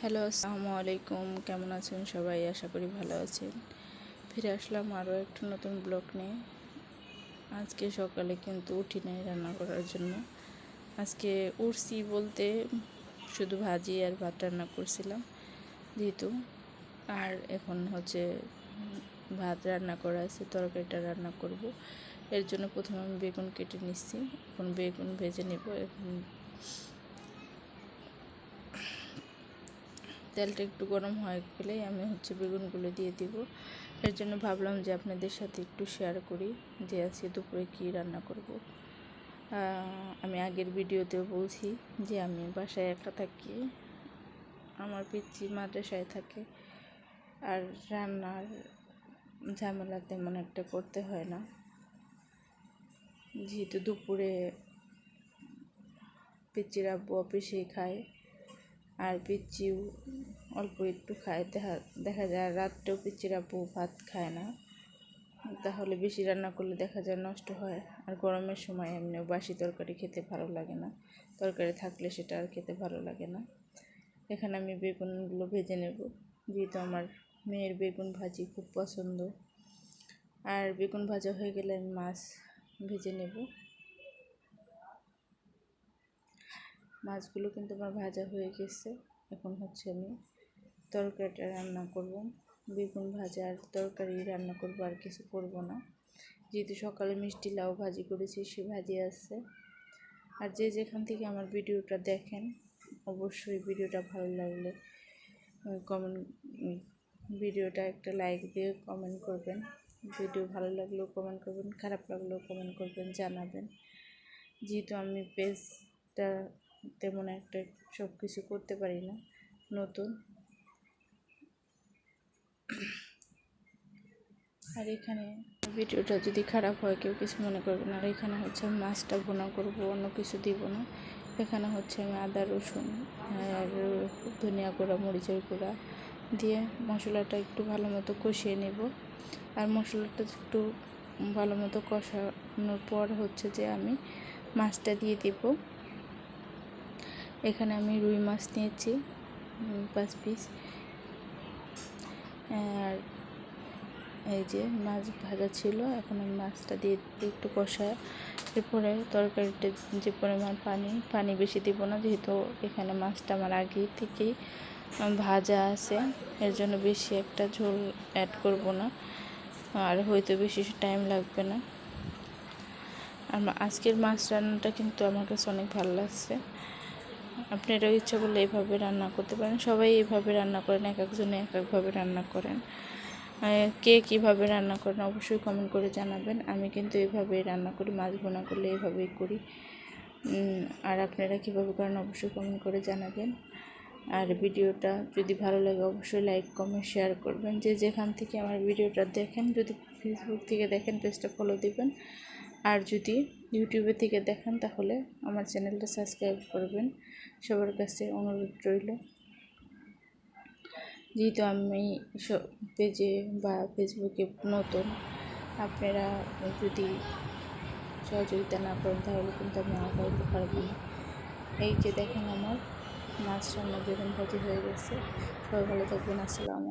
Hello, আসসালামু আলাইকুম। কেমন আছেন সবাই? আশা করি ভালো আছেন। ফিরে আসলাম আরও একটা নতুন ব্লগ নিয়ে। আজকে সকালে কিন্তু উঠি নাই রান্না করার জন্য। আজকে উঠছি বলতে শুধু ভাজি আর ভাত রান্না করছিলাম যেহেতু। আর এখন ভাত রান্না করা আছে, তরকারিটা রান্না করব। এর জন্য প্রথমে আমি বেগুন কেটে নিচ্ছি। এখন বেগুন ভেজে নেব। এখন তেলটা একটু গরম হয়ে গেলেই আমি বেগুনগুলো দিয়ে দিব। এর জন্য ভাবলাম যে আপনাদের সাথে একটু শেয়ার করি যে আজকে দুপুরে কী রান্না করব। আমি আগের ভিডিওতেও বলছি যে আমি বাসায় একা থাকি, আমার পিচ্চি মাদ্রাসায় থাকে, আর রান্নার ঝামেলা তেমন একটা করতে হয় না। যেহেতু দুপুরে পিচ্চির আব্বু অফিসেই খায়, আর পিচ্চিও অল্প একটু খায়। দেখা যায় রাত্রেও পিচ্চির আব্বু ভাত খায় না, তাহলে বেশি রান্না করলে দেখা যায় নষ্ট হয়। আর গরমের সময় এমনিও বাসি তরকারি খেতে ভালো লাগে না, তরকারি থাকলে সেটা আর খেতে ভালো লাগে না। এখানে আমি বেগুনগুলো ভেজে নেব, যেহেতু আমার মেয়ের বেগুন ভাজি খুব পছন্দ। আর বেগুন ভাজা হয়ে গেলে আমি মাছ ভেজে নেব। মাছগুলো কিন্তু আমার ভাজা হয়ে গেছে। এখন আমি তরকারিটা রান্না করব। বেগুন ভাজা আর তরকারি রান্না করব, আর কিছু করব না। যেহেতু সকালে মিষ্টি লাউ ভাজি করেছি, সে ভাজি আছে। আর যে যেখান থেকে আমার ভিডিওটা দেখেন, অবশ্যই ভিডিওটা ভালো লাগলে ভিডিওটা একটা লাইক দিয়ে কমেন্ট করবেন। ভিডিও ভালো লাগলেও কমেন্ট করবেন, খারাপ লাগলেও কমেন্ট করবেন, জানাবেন। যেহেতু আমি পেজটা তেমন একটা সব কিছু করতে পারি না, নতুন। আর এখানে ভিডিওটা যদি খারাপ হয় কেউ কিছু মনে করবেন। আর এখানে আমি মাছটা ভুনা করব, অন্য কিছু দিব না। এখানে আমি আদা রসুন আর ধনিয়া গুঁড়া, মরিচের গুঁড়া দিয়ে মশলাটা একটু ভালো মতো কষিয়ে নেব। আর মশলাটা একটু ভালো মতো কষানোর পর যে আমি মাছটা দিয়ে দিব। এখানে আমি রুই মাছ নিয়েছি 5 পিস। আর এই যে মাছ ভাজা ছিল, এখন আমি মাছটা দিয়ে একটু কষায় এরপরে তরকারিতে যে পরিমাণ পানি বেশি দিব না, যেহেতু এখানে মাছটা আমার আগে থেকেই ভাজা আছে। এর জন্য বেশি একটা ঝোল অ্যাড করব না, আর হয়তো বেশি টাইম লাগবে না। আর আজকের মাছ রান্নাটা কিন্তু আমার কাছে অনেক ভালো লাগছে। আপনারাও ইচ্ছা করলে এইভাবে রান্না করতে পারেন। সবাই এইভাবে রান্না করেন, এক একজনে এক একভাবে রান্না করেন। কে কীভাবে রান্না করেন অবশ্যই কমেন্ট করে জানাবেন। আমি কিন্তু এইভাবেই রান্না করি, মাছ ভুনা করলে এইভাবেই করি। আর আপনারা কীভাবে করেন অবশ্যই কমেন্ট করে জানাবেন। আর ভিডিওটা যদি ভালো লাগে অবশ্যই লাইক কমেন্ট শেয়ার করবেন। যে যেখান থেকে আমার ভিডিওটা দেখেন, যদি ফেসবুক থেকে দেখেন পেজটা ফলো দিবেন, আর যদি ইউটিউবে থেকে দেখেন তাহলে আমার চ্যানেলটা সাবস্ক্রাইব করবেন। সবার কাছে অনুরোধ রইল। যেহেতু আমি পেজে বা ফেসবুকে নতুন, আপনারা যদি সহযোগিতা না করেন তাহলে কিন্তু আমি আগাইতে পারবো না। এই যে দেখেন আমার মাছ রান্না বেগুন ভাজি হয়ে গেছে। সবাই ভালো থাকবেন। আসসালামু আলাইকুম।